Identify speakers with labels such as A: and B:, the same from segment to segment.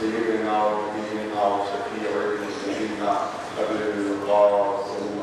A: سيدنا ونبينا وشفيع المسلمين أبي القاسم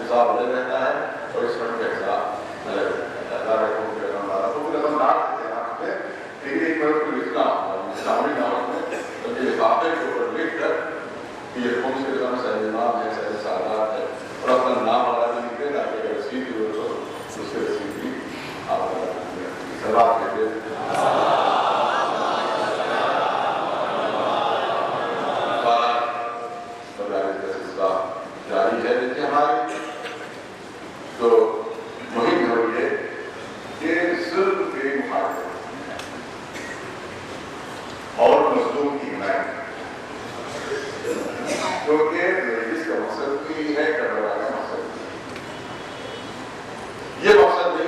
B: حساب الگ رہتا ہے اور اس فنڈ کا حساب الگ رہتا ہے.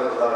A: 10,000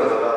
A: 10,000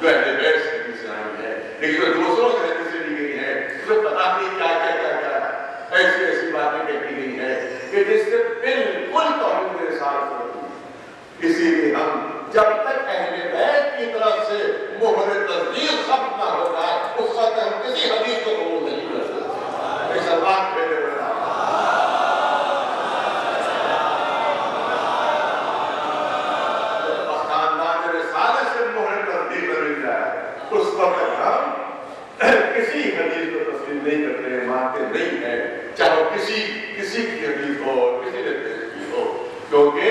A: جو اہل بیت سے حدیثیں آئی ہیں، لیکن جو دوسروں سے حدیثیں لی گئی ہیں اس میں پتہ نہیں کیا ایسی ایسی باتیں کہی گئی ہیں کہ جس سے بالکل توحید رسالت ہوتی ہے۔ اسی لیے ہم جب تک اہل بیت کی طرف سے مہر تصدیق ختم نہ ہو جائے اس وقت ہم کسی حدیث کو قبول نہیں کر سکتے۔ ایک سلمان پھیلے بنا خاندان رسالت سے مہر تصدیق کر مل جائے اس وقت ہم کسی حدیث کو تسلیم نہیں کرتے، مانتے نہیں ہیں، چاہے کسی کی حدیث ہو، کسی نے پیش کی ہو، کیونکہ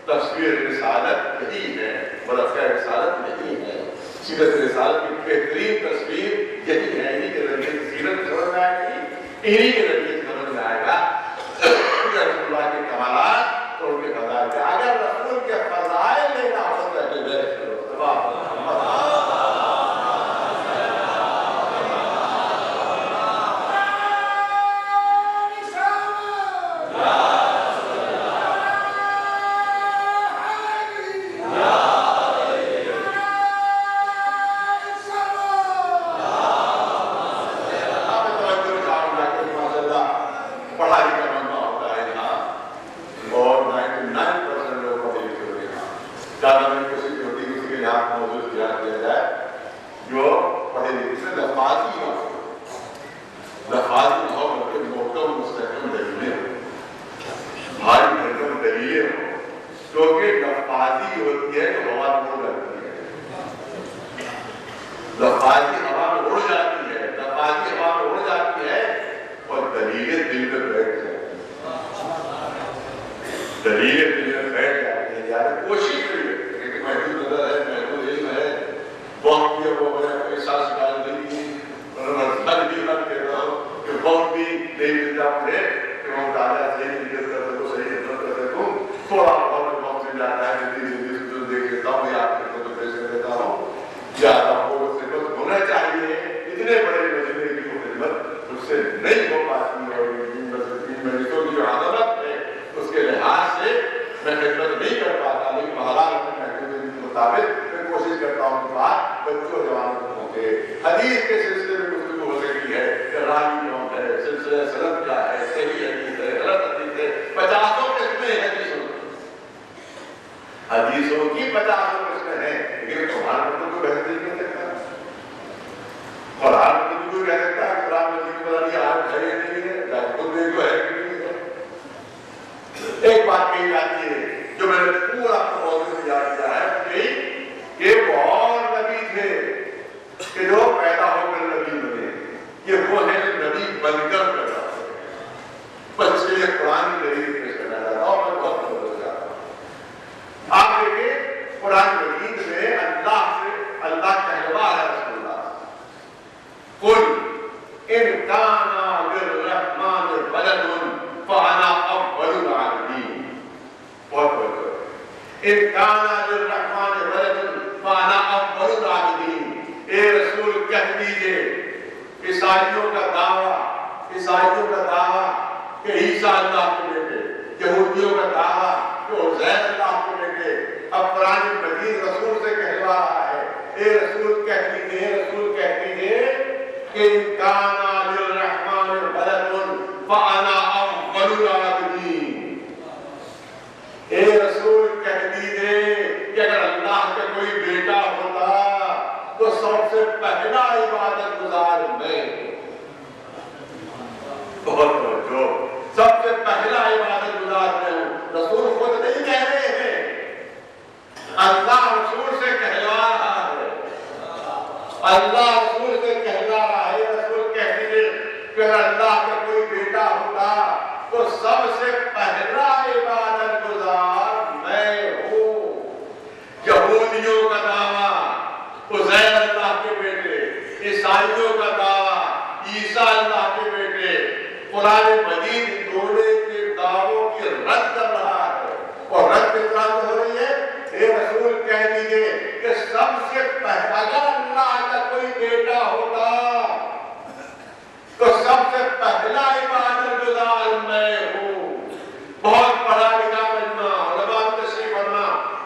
A: تصویر رسالت یہی ہے، مرکہ رسالت نہیں ہے۔ سیرت رسالت کی بہترین تصویر یہی ہے، انہی کے ذریعے سیرت سمجھ میں آئے گی، انہی کے ذریعے سمجھ میں آئے گا رسول اللہ کے کمالات اور ان کے فضائل۔ اگر رسول کے فضائل لینا ہو تو اہل بیت کرو۔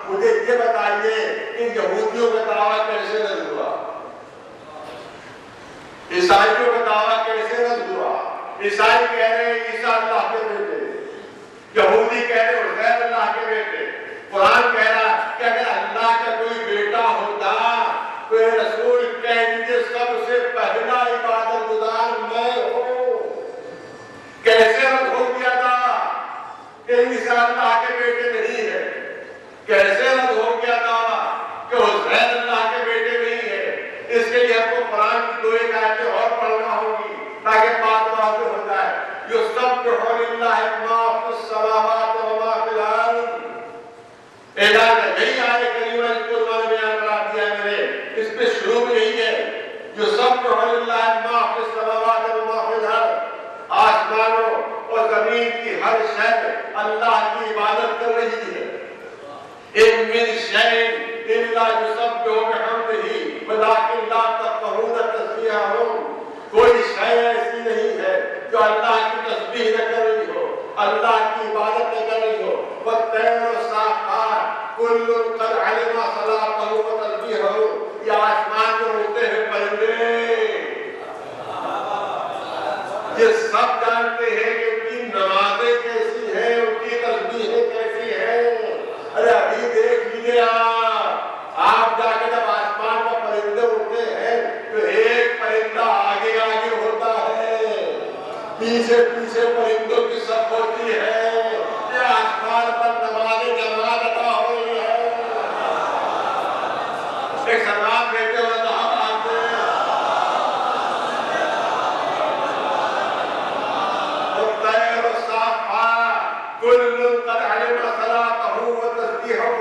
B: مجھے یہ بتائیے کہ یہودیوں کا دعویٰ کیسے
A: عیسائیوں کا دعویٰ کیسے رد ہوا؟ عیسائی کہہ رہے ہیں عیسیٰ اللہ کے بیٹے، یہودی کہہ رہے ہیں عزیر اللہ کے بیٹے، قرآن کہہ رہا کہ اگر اللہ کا کوئی بیٹا ہوتا تو اے رسول کہہ دیجیے سب سے پہلا عبادت گزار میں ہوں۔ کیسے رد ہو گیا تھا کہ عیسیٰ اللہ کے بیٹے نہیں ہے؟ کیسے رد ہو گیا تھا کہ عزیر اللہ کے بیٹے نہیں ہے؟ اس کے لیے ہم کو قرآن کی دو ایک آیتیں اور پڑھنا ہوگی تاکہ بات واضح ہو جائے۔ یسبح للہ ما فی السماوات و ما فی الارض، اعلان ہے یہی آیت کریمہ جس کو میں نے بیان کرا دیا ہے میرے، اس پہ شروع میں یہی ہے یسبح للہ ما فی السماوات و ما فی الارض، آسمانوں اور زمین کی ہر شے اللہ کی عبادت کر رہی ہے۔ ان من شیء الا یسبح بحمدہ ولکن لا تفقہون تسبیحہم، کوئی شے ایسی نہیں ہے جو اللہ کی تسبیح نہ کر رہی ہو، اللہ کی عبادت نہ کر رہی ہو۔ والطیر والصافات کل قد علم صلاته وتسبیحہ، یہ آسمان میں اڑتے ہوئے پرندے یہ سب جانتے ہیں کہ ان کی نمازیں کیسی ہیں، ان کی تسبیحیں کیسی ہیں۔ ارے ابھی دیکھ لیجیے آپ جا کے جب آسمان میں پرندے اڑتے ہیں تو ایک پرندہ آگے آگے ہوتا ہے، پیچھے پیچھے پرندوں کی صف ہوتی ہے، یہ آسمان پر نماز جماعت عطا ہو رہی ہے۔ ایک سلام کہتے ہوئے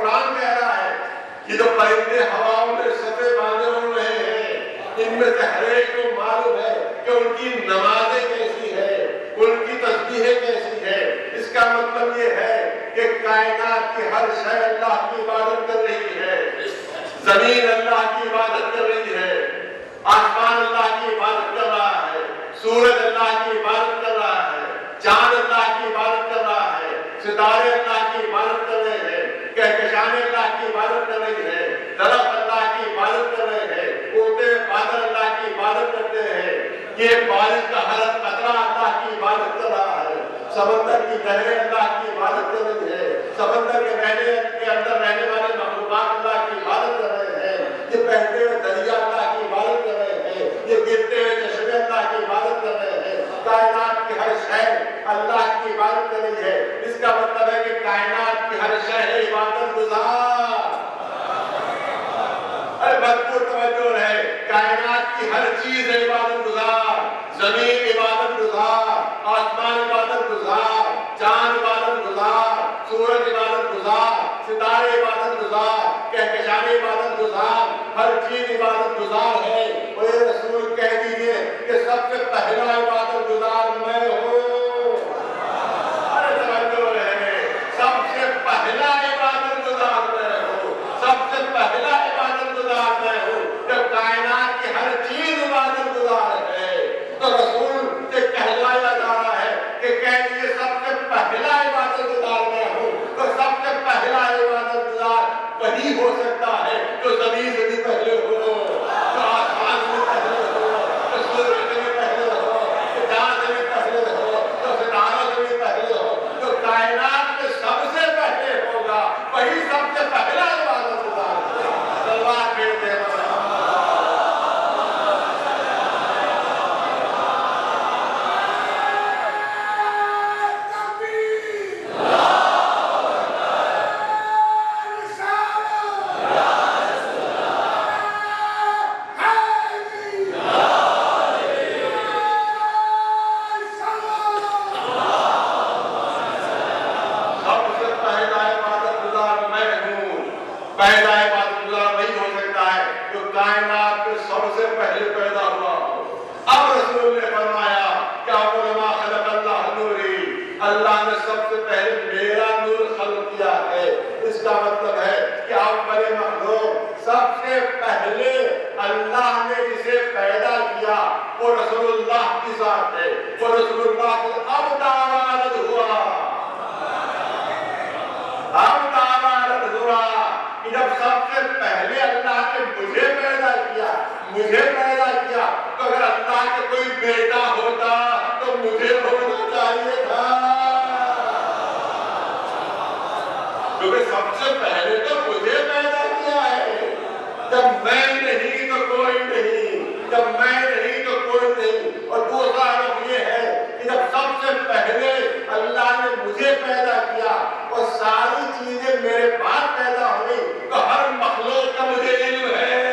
A: قرآن کہہ رہا ہے کہ جو پرندے ہواؤں میں صفے باندھے اڑ رہے ہیں، ان میں سے ہر ایک کو معلوم ہے کہ ان کی نمازیں کیسی ہے، ان کی تسبیحیں کیسی ہے۔ اس کا مطلب یہ ہے کہ کائنات کی ہر شے اللہ کی عبادت کر رہی ہے، زمین اللہ کی عبادت کر رہی ہے، آسمان اللہ کی عبادت کر رہا ہے، سورج اللہ کی عبادت کر رہا ہے، چاند اللہ کی عبادت کر رہا ہے، ستارے اللہ کی عبادت کر رہے ہیں، کہکشانیں اللہ کی عبادت کر رہی ہے، درخت اللہ کی عبادت کر رہے ہیں، اڑتے بادل اللہ کی عبادت کرتے ہیں، یہ بارش کا ہر قطرہ اللہ کی عبادت کر رہا ہے، سمندر کی لہریں اللہ کی عبادت کر رہی ہے، سمندر کے اندر رہنے والے مخلوقات اللہ کی عبادت کر رہے ہیں، یہ بہتے ہوئے دریا اللہ کی عبادت کر رہے ہیں، یہ گرتے ہوئے چشمے اللہ کی عبادت کر رہے ہیں، کائنات کی ہر شے اللہ کی عبادت کر رہی ہے۔ اس کا مطلب ہے کہ کائنات کی ہر شے ہے عبادت گزار۔ ارے بھرپور توجہ ہے، کائنات کی ہر چیز ہے عبادت گزار، زمین عبادت گزار، آسمان عبادت گزار، چاند عبادت گزار، سورج عبادت گزار، ستارے عبادت گزار، کہکشانیں عبادت گزار، ہر چیز عبادت گزار ہے۔ اور یہ رسول کہہ دیجئے کہ سب سے پہلا عبادت گزار میں ہوں۔ پہلا عبادت گزار میں ہوں، سب سے پہلا عبادت گزار میں ہوں۔ جب کائنات کی ہر چیز عبادت گزار ہے تو رسول سے کہلایا جا رہا ہے کہ کہہ دیے سب سے پہلا عبادت گزار میں ہوں۔ تو سب سے پہلا عبادت گزار وہی ہو سکتا ہے جو زمین سے بھی پہلے ہو، جو آسمان سے بھی پہلے ہو، جو سورج سے بھی پہلے ہو، جو چاند سے بھی پہلے ہو، جو ستاروں سے بھی پہلے ہو، جو کائنات میں سب سے پہلے ہوگا وہی سب سے پہلا عبادت گزار ہے۔ تلوار پھیرتے ہیں مجھے پیدا کیا تو اگر اللہ کا کوئی بیٹا ہوتا تو مجھے ہونا چاہیے تھا، کیونکہ سب سے پہلے تو مجھے پیدا کیا ہے۔ جب میں نہیں تو کوئی نہیں، جب میں نہیں تو کوئی نہیں۔ اور دوسرا رخ یہ ہے کہ جب سب سے پہلے اللہ نے مجھے پیدا کیا اور ساری چیزیں میرے بعد پیدا ہوئی تو ہر مخلوق کا مجھے علم ہے۔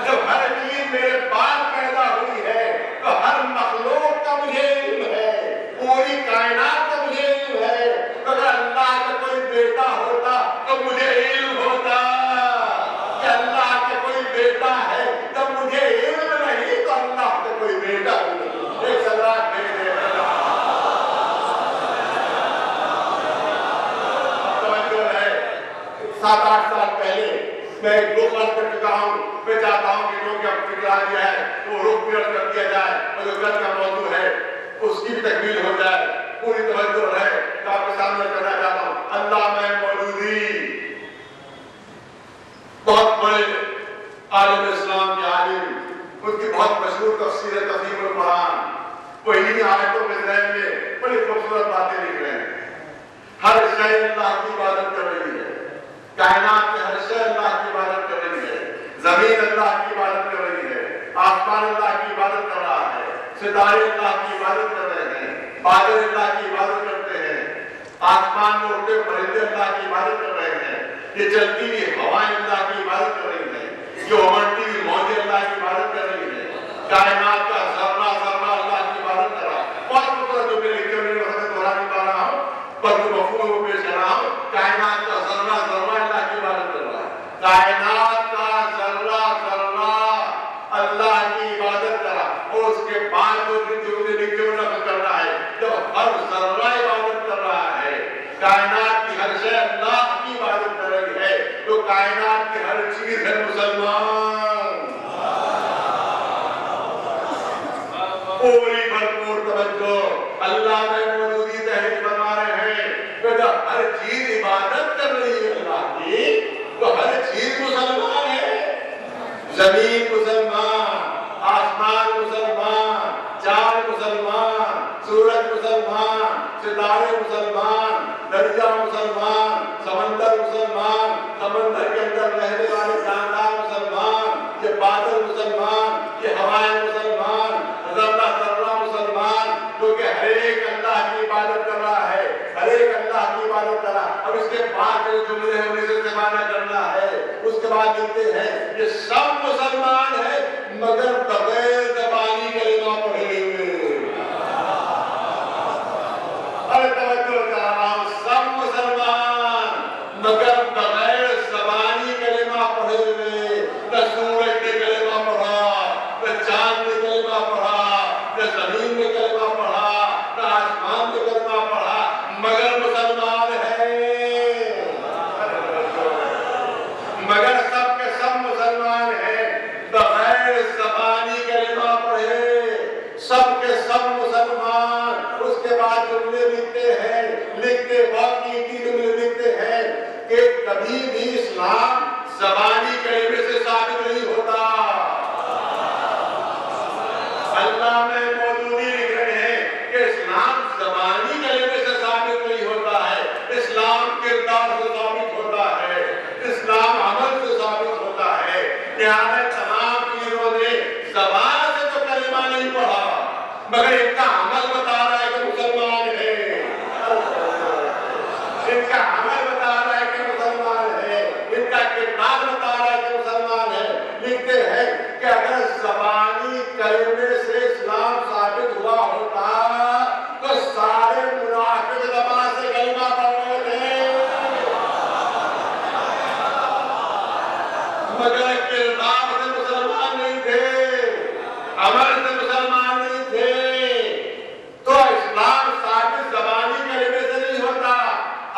A: جب ہر چیز میرے بعد پیدا ہوئی ہے تو ہر مخلوق کا مجھے علم ہے، پوری کائنات کا مجھے علم ہے۔ اگر اللہ کا کوئی بیٹا ہوتا تو مجھے علم ہوتا کہ اللہ کا کوئی بیٹا ہے، جب مجھے علم نہیں تو اللہ کا کوئی بیٹا بھی نہیں۔ ایک سزا دے توجہ ہے۔ 7-8 سال پہلے میں ایک رخ عرض کر چکا ہوں، میں چاہتا ہوں کہ کیونکہ اب فکر آ گیا ہے وہ رخ بھی عرض کر دیا جائے اور جو کل کا موضوع ہے اس کی بھی تکمیل ہو جائے۔ پوری توجہ ہے کہ آپ کے سامنے کرنا چاہتا ہوں۔ علامہ مولودی بہت بڑے عالم اسلام کے عالم، ان کی بہت مشہور تفسیر ہے تفہیم القرآن۔ وہ انہی آیتوں میں ذہن میں بڑی خوبصورت باتیں لکھ رہے ہیں۔ ہر شے اللہ کی عبادت کر رہی ہے، کائنات میں ہر شے اللہ کی عبادت کر رہی ہے، زمین اللہ کی عبادت کر رہی ہے، آسمان اللہ کی عبادت کر رہا ہے، ستارے اللہ کی عبادت کر رہے ہیں، بادل اللہ کی عبادت کرتے ہیں، آسمان میں اڑتے پرندے اللہ کی عبادت کر رہے ہیں، یہ چلتی ہوئی ہوائیں اللہ کی عبادت کر رہی ہیں، یہ ابھرتی ہوئی موجیں اللہ کی عبادت کر رہی ہیں، کائنات کا ذرہ ذرہ اللہ کی عبادت کر رہا ہے۔ بہت خوبصورت جو میرے لکھے ہوئے وقت دوہرا نہیں پا رہا ہوں پر جو مفہوم وہ پیش کر رہا ہوں۔ کائنات کا ذرہ ذرہ اللہ کی عبادت کر رہا ہے، کائنات کا ذرہ ذرہ اللہ کی عبادت کر رہا ہے۔ اور اس کے بعد جو لکھے ہوئے نقل کر رہا ہے، جب ہر ذرہ عبادت کر رہا ہے، کائنات کی ہر شے اللہ کی عبادت کر رہی ہے، تو کائنات کی ہر چیز ہے مسلمان۔ پوری بھرپور توجہ اللہ میں مولودی تحریر فرما رہے ہیں کہ جب ہر چیز عبادت کر رہی ہے اللہ کی تو ہر چیز مسلمان ہے۔ زمین مسلمان، آسمان مسلمان، چاند مسلمان، سورج مسلمان، ستارے مسلمان، دریا مسلمان، سمندر مسلمان، سمندر کے اندر رہنے والے جاندار مسلمان، یہ بادل مسلمان، یہ ہوائیں مسلمان، ذرہ ذرہ مسلمان، کیونکہ ہر ایک اللہ کی عبادت کر رہا ہے، ہر ایک اللہ کی عبادت کر رہا ہے۔ اب اس کے بعد جو جملے ہیں انہیں سے استفادہ کرنا ہے۔ اس کے بعد لکھتے ہیں یہ سب مسلمان ہیں مگر بغیر زبانی کلمہ پڑھے ہوئے۔ ارے توجہ کر رہا ہوں، سب مسلمان مگر بغیر زبانی کلمہ پڑھے ہوئے۔ نہ سورج نے کلمہ پڑھا، نہ چاند نے کلمہ پڑھا، نہ زمین نے کلمہ پڑھا، نہ آسمان نے کلمہ پڑھا، مگر مسلمان ہے۔ مگر سب کے سب مسلمان ہیں بغیر زبانی کلمہ پڑھے، سب کے سب مسلمان۔ اس کے بعد جملے لکھتے بہت قیمتی جملے لکھتے ہیں کہ کبھی بھی اسلام زبانی کلمے سے ثابت نہیں ہوتا۔ علامہ مولودی لکھ رہے ہیں کہ اسلام زبانی کلمے سے ثابت نہیں ہوتا ہے، اسلام کردار سے ثابت ہوتا ہے، اسلام عمل سے ثابت ہوتا ہے۔ لہٰذا تمام چیزوں نے زبان سے تو کلمہ نہیں پڑھا مگر ان کا عمل بتا رہا ہے کہ مسلمان ہے، ان کا عمل بتا رہا ہے کہ مسلمان ہے، ان کا کردار بتا رہا ہے کہ مسلمان ہے۔ لکھتے ہیں کہ اگر زبانی کلمے سے اسلام ثابت ہوا ہوتا تو سارے منافق زبان سے کلمہ پڑھ رہے تھے مگر کردار سے مسلمان نہیں تھے، عمل سے مسلمان نہیں تھے۔ تو اسلام ثابت زبانی کلمے سے نہیں ہوتا،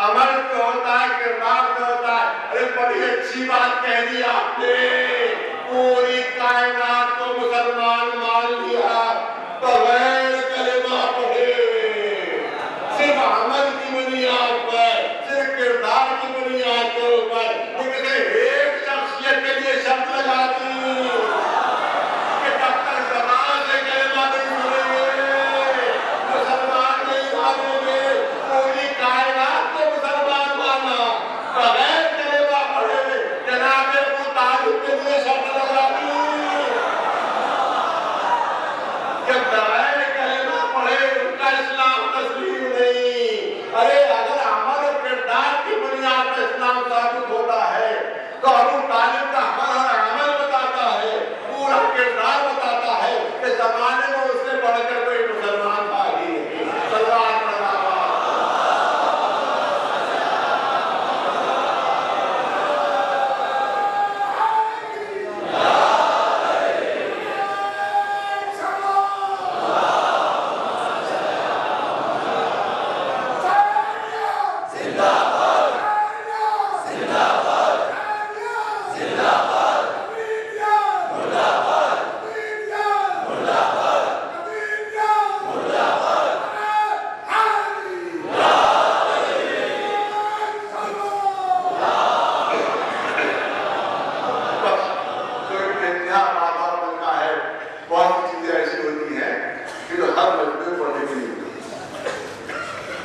A: عمل سے ہوتا ہے، کردار سے ہوتا ہے۔ ارے بڑی اچھی بات کہہ دی آپ نے، پوری کائنات کو مسلمان مان لیا بغیر کلمہ پڑھے، صرف عمل کی بنیاد پر، صرف کردار کی بنیاد کے اوپر۔ لیکن ایک شخصیت کے لیے شرط لگا دی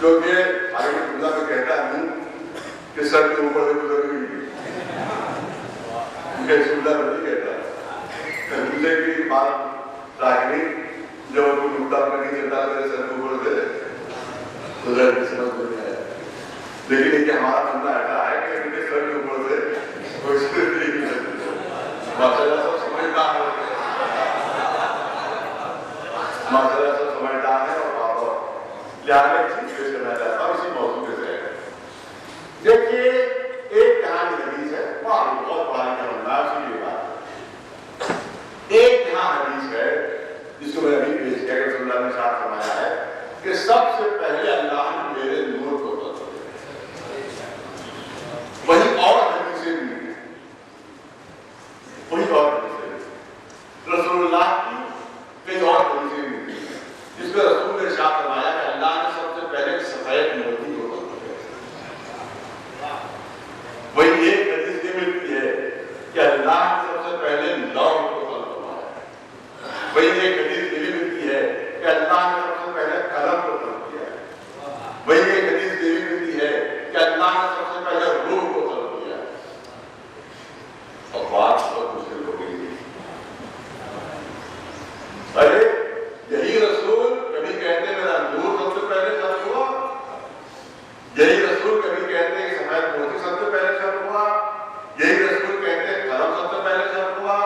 A: کیونکہ حالانکہ جملہ میں کہتا نہیں کہ سر کے اوپر سے گزر گئی، میں جملہ میں نہیں کہتا، جملے کی بات ظاہری جب وہ نقطہ میں نہیں چلتا میرے سر کے اوپر سے گزر کی سمجھ میں آیا، لیکن یہ کہ ہمارا بندہ ایسا ہے کہ ان کے سر کے اوپر سے کوئی سر نہیں چلتی، ماشاء اللہ سب سمجھدار ہے، ماشاء اللہ سب سمجھدار ہے اور بابا لہٰذا ایک چیز پیش کرنا چاہتا ہوں اسی موضوع کے ذریعے۔ دیکھیے ایک کہانی حدیث ہے، بہت بھاری کا انداز کی یہ بات، ایک یہاں حدیث ہے جس کو میں ابھی پیش کیا کہ رسول اللہ نے ارشاد فرمایا ہے کہ سب سے پہلے اللہ نے میرے نور کو پیدا کیا، وہی اور حدیثیں بھی ہیں، وہی اور حدیثیں بھی رسول اللہ کی کئی اور حدیثیں بھی ہیں جس میں رسول نے ارشاد فرمایا کہ اللہ نے سب سے پہلے سفید موتی کو پیدا کیا، وہی ایک حدیث یہ ملتی ہے کہ اللہ نے سب سے پہلے لوح کو خلق فرمایا، وہی ایک حدیث یہ ملتی ہے کہ اللہ نے سب سے پہلے قلم کو خلق کیا ہے، وہی ایک حدیث یہ ملتی ہے کہ اللہ نے سب سے پہلے روح کو خلق کیا ہے، اور بات بہت مشکل ہو گئی، ارے یہی رسول کبھی کہتے میرا نور سب سے پہلے خلق ہوا، یہی رسول کبھی کہتے کہ سفید موتی سب سے پہلے خلق ہوا، یہی رسول کہتے قلم سب سے پہلے خلق ہوا،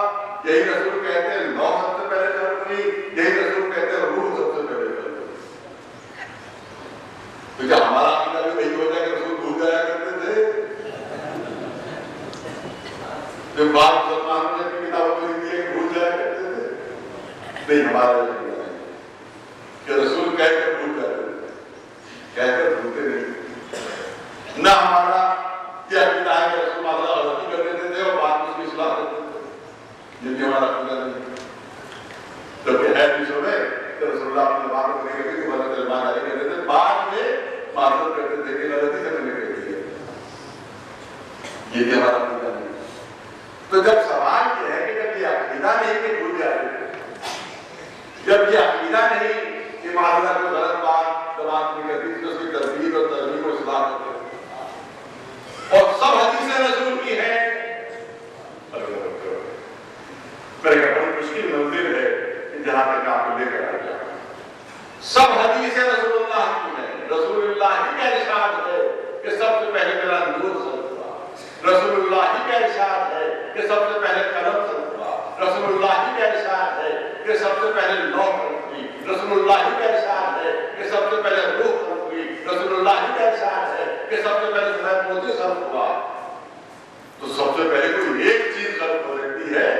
A: یہی رسول کہتے لوح سب سے پہلے خلق ہوئی، یہی رسول کہتے روح سب سے پہلے خلق ہوئی، تو کیا ہمارا عقیدہ بھی وہی ہو جائے کہ رسول بھول جایا کرتے تھے؟ جو بات مسلمانوں نے اپنی کتابوں میں لکھی ہے کہ بھول جایا کرتے تھے؟ نہیں، ہمارا عقیدہ نہیں کہ رسول کہہ کر بھول جاتے تھے، کہہ کر بھولتے نہیں، نہ ہمارا یہ عقیدہ ہے کہ رسول اللہ غلطی کر دیتے تھے اور بعد میں اس کی اصلاح کرتے تھے، یہ بھی ہمارا عقیدہ نہیں ہے، جبکہ ہے بھی سو ہے کہ رسول اللہ اپنے زبان کو نہیں کہتے کہ غلط الزام جاری کرتے تھے، بعد میں معذرت کرتے تھے کہ غلطی سے میں نے کہہ دیا، یہ بھی ہمارا عقیدہ نہیں ہے۔ تو جب سوال یہ ہے کہ جب یہ عقیدہ نہیں کہ بھول جاتے تھے، جب یہ عقیدہ نہیں کہ معذرت کو غلط بات زبان میں کہتی تھی، اس کی تربیت اور تربیت و اصلاح کرتے تھے، اور سب حدیثیں رسول کی ہیں، میرے بہت مشکل منزل ہے کہ جہاں تک آپ کو لے کر آ جائے، سب حدیثیں رسول اللہ کی ہیں، رسول اللہ ہی کا ارشاد ہے کہ سب سے پہلے میرا نور خلق ہوا، رسول اللہ ہی کا ارشاد ہے کہ سب سے پہلے قلم خلق ہوا، رسول اللہ ہی کا ارشاد ہے کہ سب سے پہلے لوح خلق ہوئی، رسول اللہ ہی کا ارشاد ہے کہ سب سے پہلے روح خلق ہوئی، رسول اللہ ہی کا ارشاد ہے کہ سب سے پہلے سفید موتی خلق ہوا، تو سب سے پہلے کوئی ایک چیز خلق ہو سکتی ہے،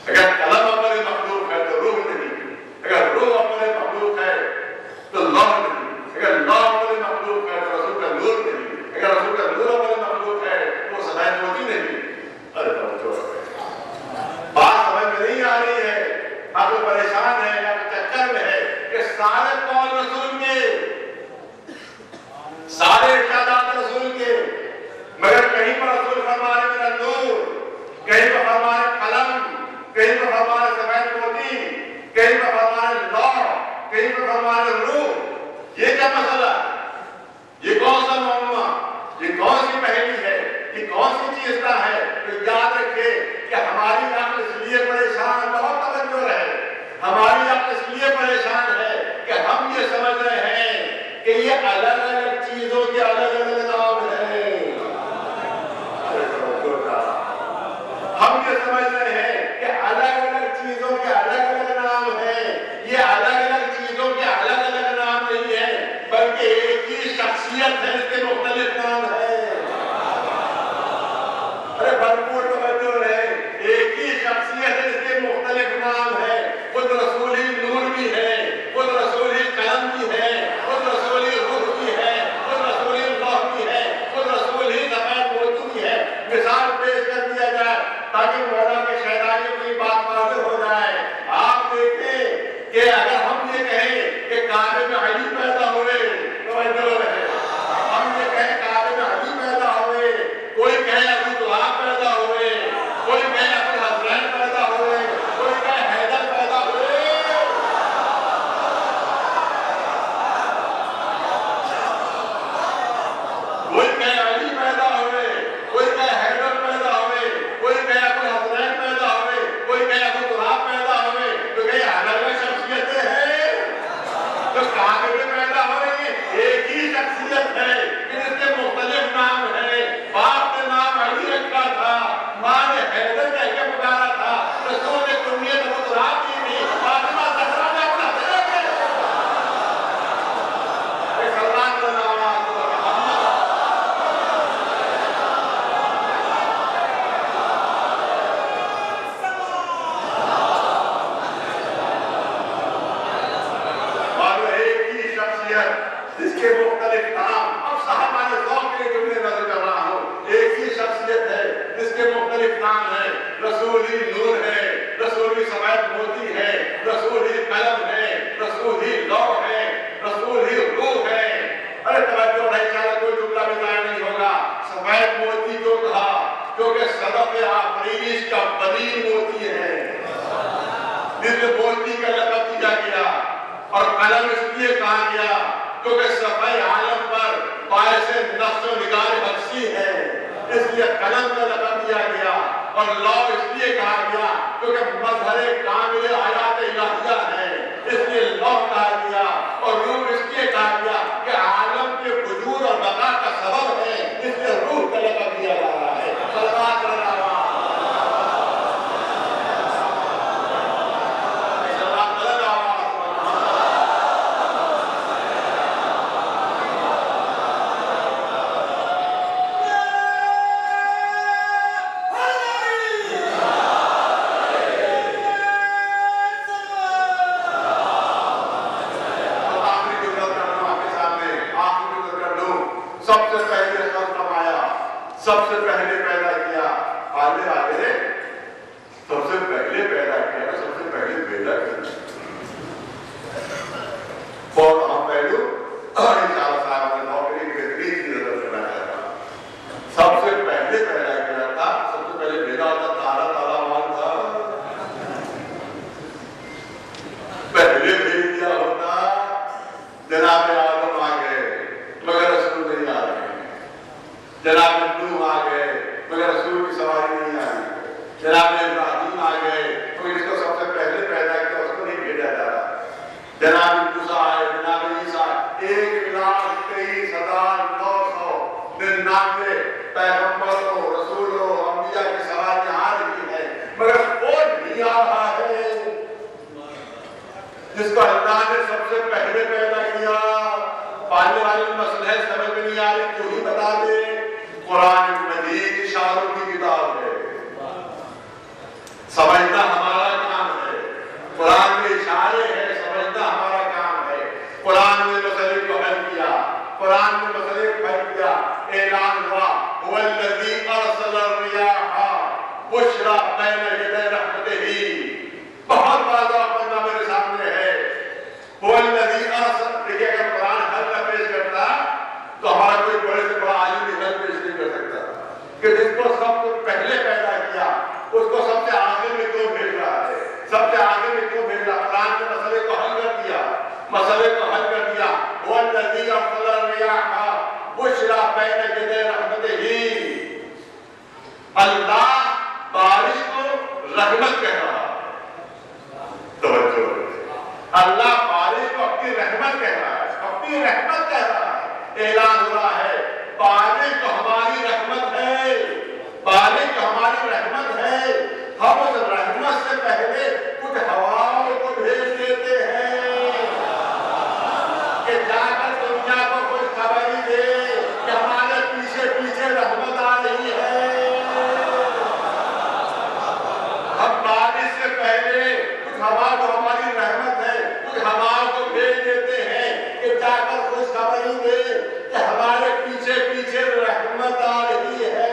A: اگر قلم ہمارے مخلوق ہے تو روح نہیں، اگر روح ہمارے مخلوق ہے تو لوح نہیں، اگر لوح ہمارے مخلوق ہے تو رسول کا نور نہیں، اگر رسول کا نور ہمارے مخلوق ہے تو سفید موتی نہیں۔ ارے بات سمجھ میں نہیں آ رہی ہے، آپ کو پریشان ہے، آپ چکر میں ہے کہ سارے قول رسول کے، سارے ارشادات رسول کے، مگر کہیں پر رسول فرمانے میرا نور، کہیں پر فرمانے قلم، کہیں پر فرمانے سفید موتی، کہیں پر فرمانے لوح، کہیں پر فرمانے روح، یہ کیا مسئلہ ہے؟ یہ کون سا معاملہ، یہ کون سی پہلی ہے، یہ کون سی چیز کا ہے؟ تو یاد رکھے کہ ہماری عقل اس لیے پریشان ہے، بہت توجہ رہے، ہماری عقل اس لیے پریشان ہے کہ ہم یہ سمجھ رہے ہیں کہ یہ الگ الگ چیزوں کے الگ الگ نام ہیں، ہم یہ سمجھ رہے ہیں کہ الگ الگ چیزوں کے الگ الگ نام ہیں، یہ الگ الگ چیزوں کے الگ الگ نام نہیں ہیں، بلکہ ایک ہی شخصیت ہے جس کے مختلف نام ہیں۔ ارے بھرپور توجہ رہے، ایک ہی شخصیت ہے جس کے مختلف نام ہیں، خود رسول ہی نور بھی ہے، خود رسول ہی قلم بھی ہے، خود رسول ہی روح بھی ہے، خود رسول ہی لوح بھی ہے، خود رسول ہی سفید موتی بھی ہے۔ مثال پیش کر دیا جائے تاکہ مولانا کے شہدائیوں کی بات واضح ہو جائے، آپ دیکھیں کہ اگر ہم یہ کہیں کہ کعبے میں علی پیدا ہوئے، توجہ رہے، ہم یہ کہیں کعبے میں علی پیدا ہوئے، کوئی کہے ابو طلحہ پیدا ہوئے، کوئی کہے ابو حسین پیدا ہوئے، کوئی کہے حیدر پیدا ہوئے، اس کے مختلف نام. اب صحابہ نے ذوق کے جملے نظر کر رہا ہوں. ایک ہی شخصیت ہے جس کے مختلف نام ہیں. رسول ہی نور ہے, رسول ہی سفید موتی ہے, رسول ہی قلم ہے, رسول ہی لوح ہے, رسول ہی روح ہے. ارے توجہ نہیں, چاہے کوئی جملہ بھی ضائع نہیں ہوگا. سفید موتی کیوں کہا؟ کیونکہ صدف آفرینش کا بنی موتی ہے, جس میں موتی کا لقب دیا گیا. اور قلم اس لیے کہا گیا کیونکہ صفحہ عالم پر باعث نقش و نگار بخشی ہے, اس لیے قلم کا لقب دیا گیا. اور لوح اس لیے کہا گیا کیونکہ مظہر کامل آیات الہیہ ہے, اس لیے لوح کہا گیا. اور روح اس لیے کہا گیا کہ عالم کے وجود اور بقا کا سبب ہے, اس لیے روح کا لقب دیا جا رہا ہے. صلوات اللہ. سب سے پہلے پیدا کیا, آگے آگے سب سے پہلے پیدا کیا, سب سے پہلے پیدا کیا. اور ہم پہلو انشاءاللہ صاحب نے نوکری کی بہترین کی نظر کرنا چاہتا. سب سے پہلے پیدا کیا تھا, سب سے پہلے پیدا ہوتا تھا اللہ تعالیٰ مان تھا. پہلے بھیج دیا ہوتا جناب آدم آ گئے مگر رسول نہیں آ رہے, جناب نوح آ گئے مگر رسول کی سواری نہیں آئی, جناب ابراہیم آ گئے مگر اس کو سب سے پہلے پیدا کیا, اس کو نہیں بھیجا جا رہا. جناب موسیٰ آئے, جناب عیسیٰ, 1,23,999 پیغمبروں, رسولوں, انبیاء کی سواری آ رہی ہے مگر وہ نہیں آ رہا ہے جس کو اللہ نے سب سے پہلے پیدا کیا. پالنے والے مسئلہ سمجھ میں نہیں آ رہی, تو ہی بتا دے. قرآن مجید اشاروں کی کتاب ہے, سمجھنا ہمارا کام ہے. قرآن میں اشارے ہیں, سمجھنا ہمارا کام ہے. قرآن نے مسئلے کو حل کیا, قرآن نے مسئلے کو حل کیا. اعلان ہوا هو الذی ارسل الریاح بشرا بین یدی رحمتہ. بہت واضح بندہ میرے سامنے ہے. هو الذی ارسل. دیکھیے اگر قرآن حل نہ پیش کرتا تو ہمارا کوئی بڑے سے بڑا عالم بھی حل پیش نہیں کر سکتا کہ جس کو سب کو پہلے پیدا کیا اس کو سب سے آخر میں کیوں بھیج رہا ہے, سب سے آخر میں کیوں بھیج رہا. قرآن نے مسئلے کو حل کر دیا, مسئلے کو حل کر دیا. هو الذی ارسل الریاح بشرا بین یدی رحمتہ. اللہ بارش کو رحمت کہہ رہا ہے. توجہ, اللہ بارش کو اپنی رحمت کہہ رہا ہے, اپنی رحمت کہہ رہا ہے. اعلان ہو رہا ہے بارش تو ہماری رحمت ہے, بارش تو ہماری رحمت ہے. ہم اس رحمت سے پہلے کچھ ہواؤں کو بھیج دیتے ہیں کہ جا کر دنیا کو کچھ خبر ہی دے کہ ہمارے پیچھے پیچھے رحمت آ رہی ہے. ہم بارش سے پہلے کچھ ہوا جو ہماری رحمت ہے, کچھ ہواؤں کو بھیج دیتے ہیں کہ جا کر کچھ خبر ہی دے کہ ہمارے پیچھے پیچھے رحمت آ رہی ہے.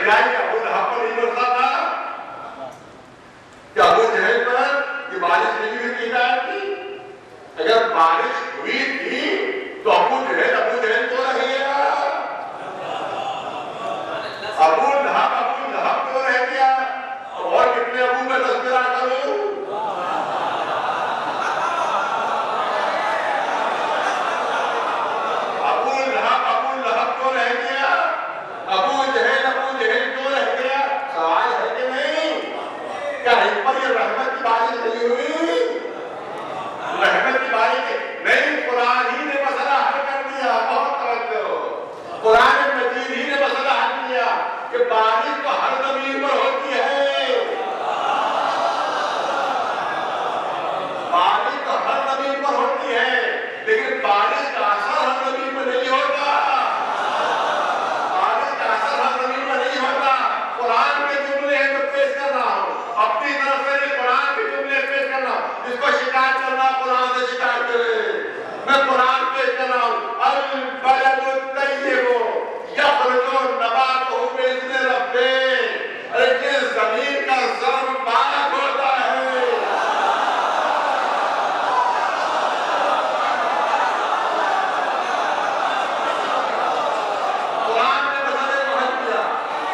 A: کیا ابو لہب پر نہیں برسا تھا؟ کیا ابو جہل پر یہ بارش نہیں ہوئی کی ہدایت تھی؟ اگر بارش ہوئی تھی تو ابو جہل تو رہ گیا، ابو لہب تو رہ گیا، اور کتنے ابو کا تذکرہ کروں؟ ابو لہب تو رہ گیا، ابو جہل تو رہ گیا۔ سوال ہے کہ نہیں؟ کیا ان پر یہ رحمت کی بارش نہیں ہوئی؟ رحمت کی بارش نہیں، قرآن ہی نے مسئلہ حل کر دیا۔ بہت توجہ، قرآن مجید ہی نے مسئلہ حل کیا کہ بارش تو ہر زمین پر ہوتی ہے، بارش تو ہر زمین پر ہوتی ہے، لیکن بارش کا اثر ہر زمین پر نہیں ہوتا، بارش کا اثر ہر زمین پر نہیں ہوتا۔ قرآن کے جملے ہیں جو پیش کر رہا ہوں، اپنی طرف سے قرآن کے جملے پیش کر رہا ہوں، جس کو شکایت کرنا قرآن سے شکایت کرے۔ میں قرآن پیش کر رہا ہوں، البلد الطیب یخرج نباتہ بإذن ربہ، ارے جس زمین کا زر پاک ہوتا ہے، قرآن نے مسئلے کو حل کیا،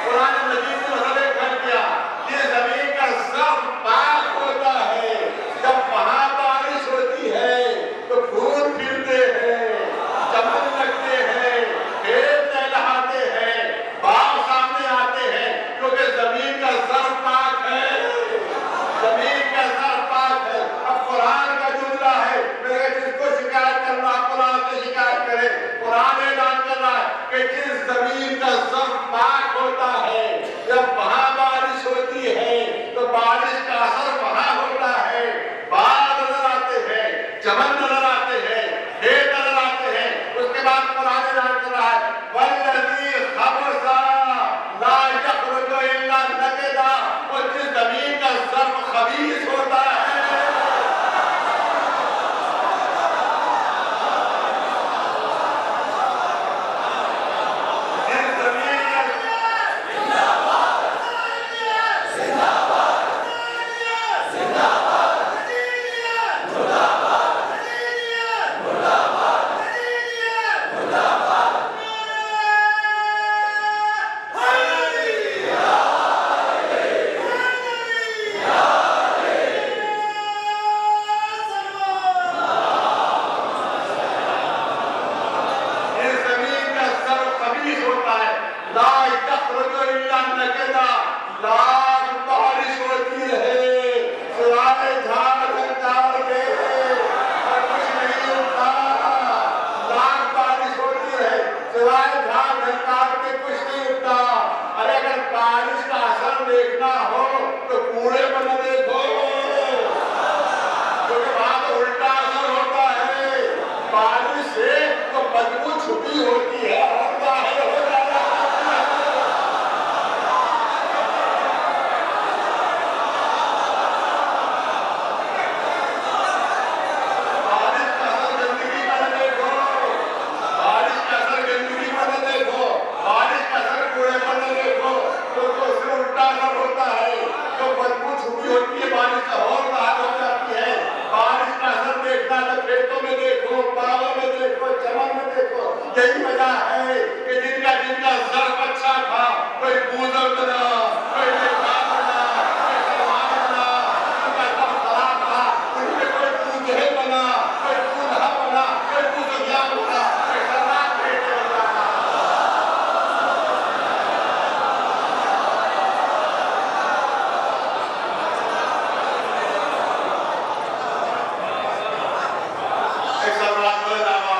A: قرآن مجید نے مسئلے کو حل کیا، یہ زمین کا زر پاک ہوتا ہے، جب وہاں بارش ہوتی ہے تو پھول کھلتے ہیں، چمن لگتے ہیں، کھیت لہلاتے ہیں، باغ سامنے آتے ہیں، کیونکہ زمین کا زر پاک ہے، زمین کا زر پاک ہے۔ اب قرآن کا جملہ ہے، میرے جس کو شکایت کرنا قرآن سے شکایت کرے، قرآن اعلان کر رہا ہے کہ جس زمین کا زر پاک ہوتا ہے، جب وہاں بارش ہوتی ہے تو بارش کا اثر وہاں ہوتا ہے، باغ نظر آتے ہیں، چمن نظر آتے ہیں، کھیت نظر آتے ہیں۔ اس کے بعد قرآن اعلان کر رہا ہے والذی خبث لا یخرج الا نکدا، اور جس زمین کا زر خبیث ہوتا ہے، جس زمین کا یہی وجہ ہے کہ جن کا ضرب اچھا تھا، کوئی بوزر بنا، کوئی بیکار بنا، کوئی سلمان بنا، ان کا ضرب خراب تھا، ان میں کوئی بوجھے بنا، کوئی بوجھا بنا، کوئی بوجھیا بنا، کوئی سلمان بیٹے بنا۔ ایک سلمان بولے دعویٰ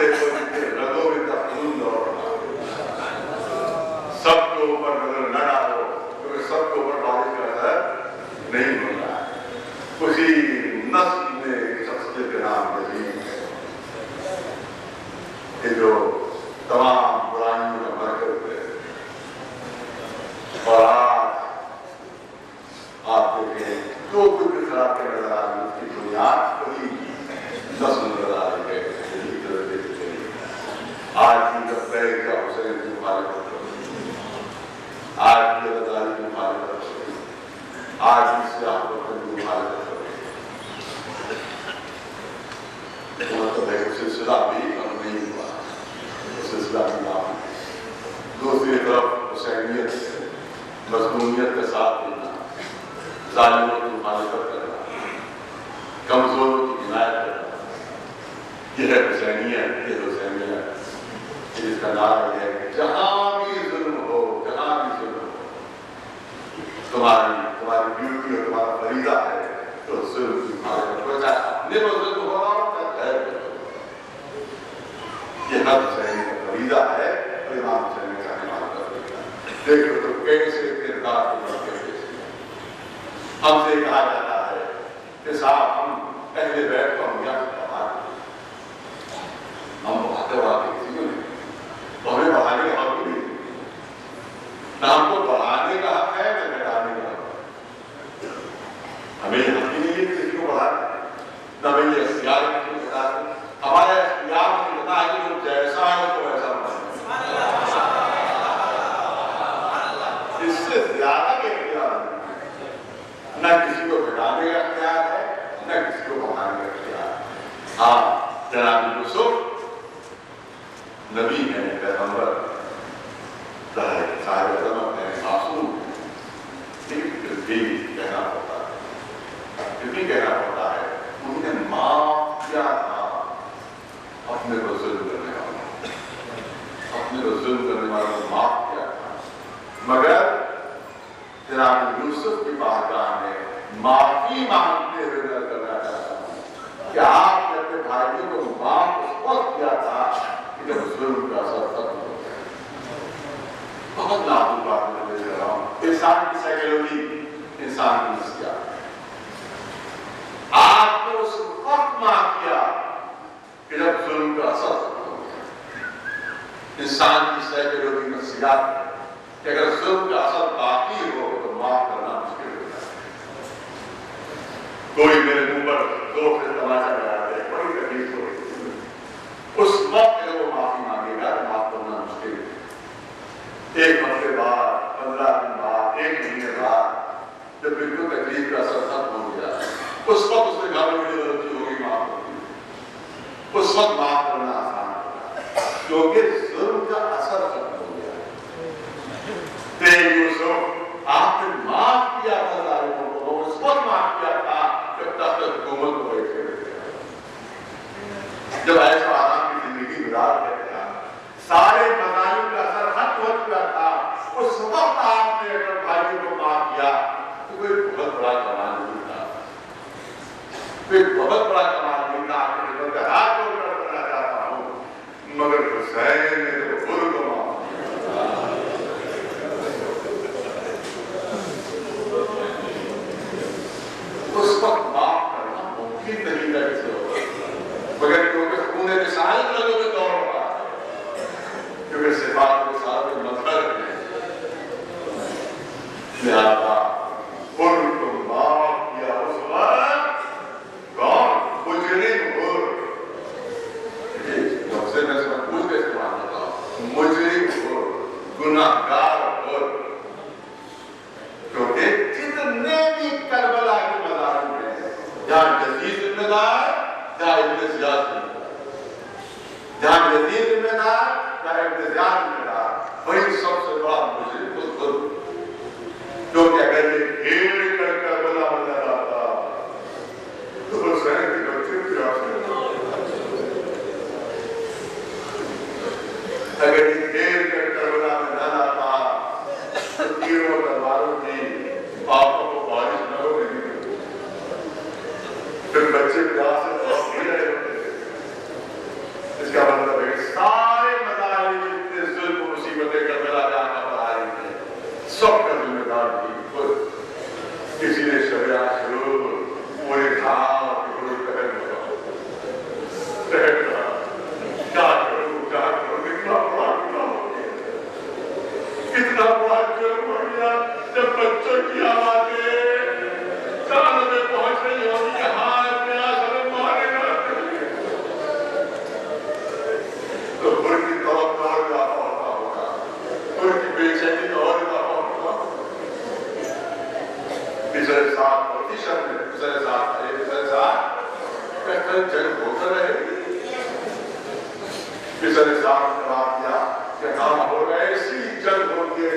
A: دیکھو جتنے رگوں میں تک خون دوڑ رہا سب کے اوپر نظر نہ ڈالو کیونکہ سب کے اوپر بارش کا اثر نہیں ہوتا ہے. اسی نسل میں شخصیت کے نام نظیم کہ جو تمام برائیوں کا مرکز ہے. اور آج آپ دیکھیں جو کچھ بھی خراب کے نظر آ رہی ہے اس کی بنیاد وہی نسل نظر آ رہی ہے. آج بھی جب پہلے کیا حسین کی مخالفت کرتی آج بھی غزالی کی مخالفت کرتی آج بھی سیاہ وطن کی مخالفت کرتی مطلب ہے سلسلہ بھی اب نہیں ہوا. سلسلہ بھی نہ دوسری طرف حسینیت مظلومیت کے ساتھ دینا ظالموں کی مخالفت کرنا کمزوروں کی حمایت کرنا یہ ہے حسینیت. یہ حسینیت جس کا نعرہ ہے کہ جہاں بھی ظلم ہو جہاں بھی ظلم ہو تمہاری ڈیوٹی اور تمہارا فریضہ ہے تو ظلم کی مخالفت کرو چاہے اپنے پر ظلم ہو رہا ہو چاہے غیر پر ظلم ہو. یہ ہر حسین کا فریضہ ہے اور امام حسین کا حمایت کا فریضہ ہے. دیکھو تو کیسے کردار کے موقع ہم سے کہا جاتا ہے کہ صاحب ہم اہل بیت کو ہم کیا ہم بہاتے بڑھاتے کسی کو نہیں تو ہمیں بڑھانے کا حق بھی نہیں نہ ہم کو بڑھانے کا حق ہے نہ گھٹانے کا حق. ہمیں یہ حق ہی نہیں ہے کہ کسی کو بڑھاتے نہ ہمیں یہ اختیار ہے کسی کو گھٹاتے. ہمارا اختیار اتنا ہے کہ جو جیسا ہے اس کو ویسا بڑھانا. اس سے زیادہ کے اختیار نہیں نہ کسی کو گھٹانے کا اختیار ہے نہ کسی کو بڑھانے کا اختیار ہے. ہاں جناب یوسف نبی ہے پیغمبر صاحب عظمت ہے معصوم لیکن پھر بھی کہنا پڑتا ہے پھر بھی کہنا پڑتا ہے انہوں نے معاف کیا تھا اپنے کو ظلم کرنے والوں اپنے کو ظلم کرنے والوں کو معاف کیا تھا. مگر جناب یوسف کی بارگاہ میں معافی مانگتے ہوئے میں کرنا چاہتا ہوں کہ آپ نے اپنے بھائیوں کو معاف اس وقت کیا تھا کہ جب ظلم کا اثر ختم ہو گیا. بہت نازک بات میں لے رہا ہوں. انسان کی سائیکالوجی انسان کی نفسیات آپ نے اس وقت معاف کیا کہ جب ظلم کا اثر ختم ہو گیا. انسان کی سائیکالوجی نفسیات کہ اگر ظلم کا اثر باقی ہو تو معاف کرنا مشکل ہوتا ہے. کوئی میرے منہ پر دو پھر تماشا لگا دے بڑی تکلیف ہو رہی اس وقت اگر وہ معافی مانگے گا تو معاف کرنا مشکل ہے. ایک ہفتے بعد 15 دن بعد 1 مہینے بعد جب بالکل تکلیف کا اثر ختم ہو گیا اس وقت اس نے گھر میں غلطی ہوگی معاف کر دی. اس وقت معاف کرنا آسان ہوگا کیونکہ ظلم کا اثر ختم ہو گیا. یوسف آپ نے معاف کیا تھا ظالموں کو اس وقت معاف کیا تھا جب تک حکومت کو بیٹھے ہوئے جب ایسا آرام کی زندگی گزار رہے تھا سارے مظالم کا اثر ختم ہو چکا تھا. اس وقت آپ نے اگر بھائیوں کو معاف کیا تو کوئی بہت بڑا کمال نہیں تھا. کوئی بہت بڑا کمال نہیں تھا. آپ کے ہاتھ کو کرنا چاہتا ہوں مگر حسین نے تو خود کو معاف کیا. اس وقت معاف کرنا ممکن نہیں تھا کسی کو مگر کیونکہ خون رسالت لوگوں میں دور رہا ہے کیونکہ صفات کے ساتھ مظہر ہے لہذا ان کو معاف کیا. اس وقت کون مجرم ہو جب سے میں اس پوچھ کے استعمال کرتا ہوں مجرم ہو گناہگار ہو کیونکہ جتنے بھی کربلا کے مظاہر ہیں جہاں یزید ذمہ دار جہاں ابن زیاد ذمہ دار جہاں یزید ذمہ دار جہاں ابن زیاد ذمہ دار وہی سب سے بڑا مجرم خود کیونکہ اگر یہ کھیل کر کربلا بن جاتا تو حسین کی بچے کیا اگر یہ کھیل کر کربلا میں نہ جاتا تو تیروں تلواروں کی آنکھوں کو بارش نہ ہو گئی پھر بچے پیاس سے بہت نہیں رہے ہوتے. اس کا مطلب سارے مظالم جتنے ظلم و مصیبتیں کربلا میں آقا پر آ رہی ہیں سب کا ذمہ دار بھی خود کسی نے شب عاشور پورے دھام پورے پہن لگا کیا کروں کتنا بڑا گناہ ہو گیا کتنا بڑا جرم ہو گیا جب بچوں کی آوازیں کانوں میں پہنچ رہی ہوگی کہ ہاں اپنے آسر مارے گا تو ان کی طرف اور اضافہ ہوتا ہوگا ان کی بے چینی کا اور اضافہ ہوگا پچھلے سال ہوتی شب میں پچھلے سال کہتے جنگ ہو کر رہے گی پچھلے سال جواب دیا کہ ہاں ہو گئے ایسی جنگ ہوگی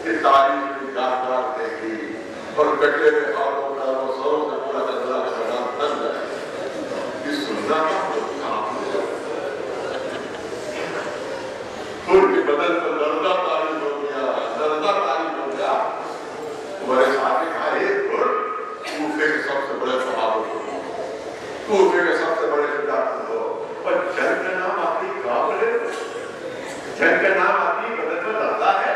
A: کہ تاریخ کی یادگار دے گی اور کٹے میں ہاتھوں کا وہ سروں سے پورا اللہ کا پیغام بن جائے یہ سننا کیا ان کے بدن پر لرزہ تاریخ ہو گیا تمہارے ساتھ کہا ایک گھر کوفے کے سب سے بڑے صحابہ کو کوفے کے سب سے بڑے شجاعت ہو اور جنگ کا نام آتی کابل ہے جنگ کا نام آتی بدن میں لرزہ ہے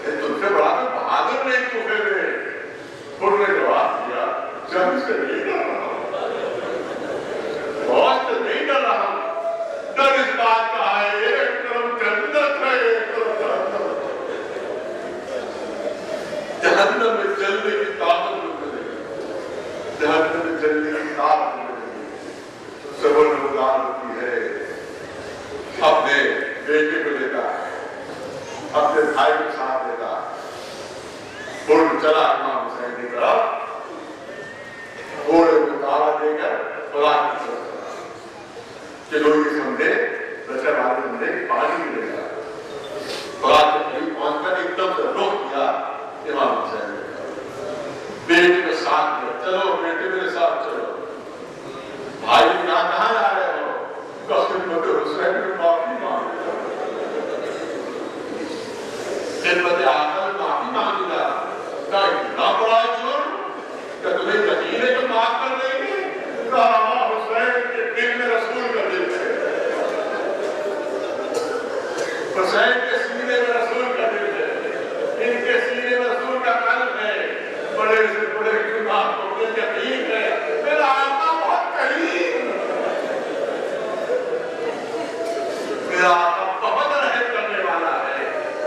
A: تم سے بڑا تو بہادر نہیں کوفے میں انہوں نے جواب دیا جنگ سے نہیں ڈر رہا ہوں بہت سے نہیں ڈر رہا ہوں ڈر اس بات کا ہے ایک طرف جنت ہے ایک طرف جہنم میں جلنے کی طاقت ملے گی جہنم میں جلنے کی طاقت ملے گی صبر رمضان ہوتی ہے اپنے بیٹے کو لیتا ہے اپنے بھائی کے ساتھ لیتا ہے اور چلا امام حسین کی طرف گھوڑے کو تالا دے کر قرآن کی طرف کہ لوگ یہ سمجھے بچے والے سمجھے پانی ملے گا قرآن کے قریب پہنچ کر ایک دم سے روک دیا امام حسین نے بیٹے کے ساتھ دیا چلو بیٹے میرے ساتھ چلو بھائی یہاں کہاں جا رہے ہو خدمت حسین میں معافی مانگ خدمت آقا میں معافی مانگ گا کہا اتنا بڑا جرم کہ تمہیں یقین ہے کہ معاف کر دیں گے کہا حسین کے دل میں رسول کا دل ہے حسین کے سینے میں رسول کا دل ہے ان کے سینے میں رسول کا قلب ہے بڑے سے بڑے گناہ کو دل یقین ہے میرا آقا بہت قریب میرا آقا بہت رحم کرنے والا ہے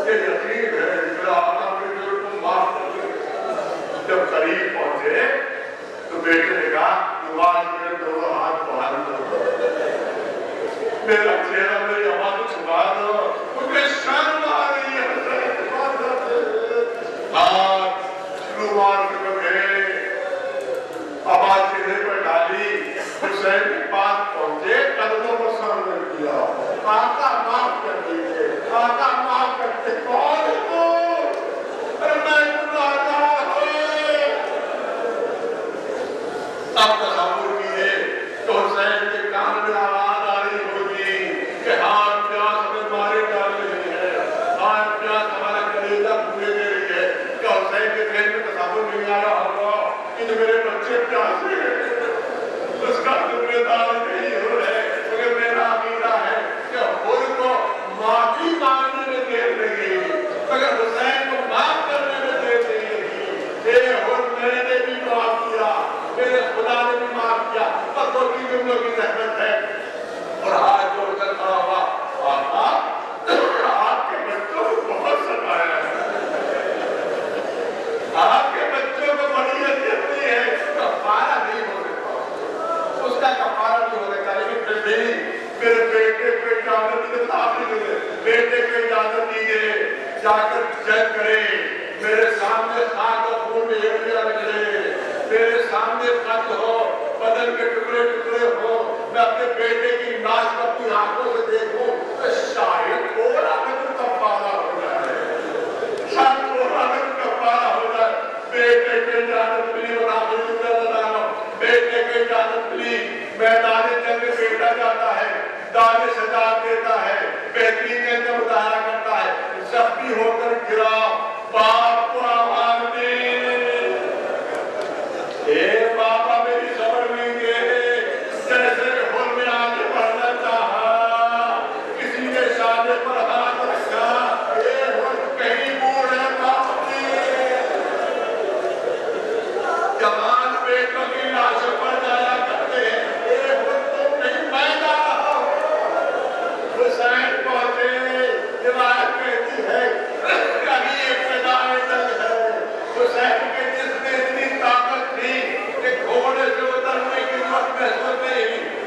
A: یہ یقین ہے میرا آقا میرے دل کو معاف کر دے جب قریب پہنچے تو بیٹے نے کہا نماز میرے دونوں ہاتھ باہر کرو میرا چہرہ میری آواز کو چھپا دو مجھے شرم آ رہی ہے ہاتھ رومال سے گئے آواز چہرے پر ڈالی حسین کے پاس پہنچے قدموں پر سر رکھ دیا آقا معاف کر دیجیے آقا معاف کرتے کون تو ارے میں گناہگار ہوں اب تصور کیے تو حسین کے کان میں آواز آ رہی ہوگی کہ ہاں پیاس ہمیں مارے ڈال رہی ہے ہاں پیاس ہمارا کلیجہ پورے دے رہی ہے کیا حسین کے ذہن میں تصور نہیں آ رہا ہوگا کہ جو میرے بچے پیاسے ہیں اس کا ذمہ دار نہیں ہو رہے مگر میرا عقیدہ ہے کہ خود کو معافی مانگنے میں دیر لگے مگر حسین کو معاف کرنے میں دیر نہیں لگی اے خود میں نے بھی معاف کیا میرے خدا نے بھی معاف کیا اور دو کی جملوں کی رحمت ہے اور ہاتھ جوڑ کر کھڑا ہوا آقا آپ کے بچوں کو بہت ستایا ہے آپ کے بچوں کو بڑی اذیت دی ہے کفارہ نہیں ہو سکتا اس کا کفارہ نہیں ہو سکتا لیکن پھر بھی میرے بیٹے کو اجازت دیجیے بیٹے کو اجازت دیجیے جا کر جنگ کرے میرے سامنے خاک و خون میں ایڑیاں نکلے میرے سامنے قتل ہو بدن کے ٹکڑے ٹکڑے ہو میں اپنے بیٹے کی لاش کو اپنی آنکھوں سے دیکھوں شاید تھوڑا قدر کفارہ ہو جائے شاید تھوڑا قدر کفارہ ہو جائے بیٹے کو اجازت ملی بیٹے کو اجازت ملی میدان جنگ میں بیٹا جاتا ہے دانے سجاد دیتا ہے بہترین جنگ کا مظاہرہ کرتا ہے زخمی ہو کر گرا باپ کو آواز دے اے بابا میری خبر نہیں دے جیسے کہ خود میں آگے بڑھنا چاہا فرق محسوس میں یہ نہیں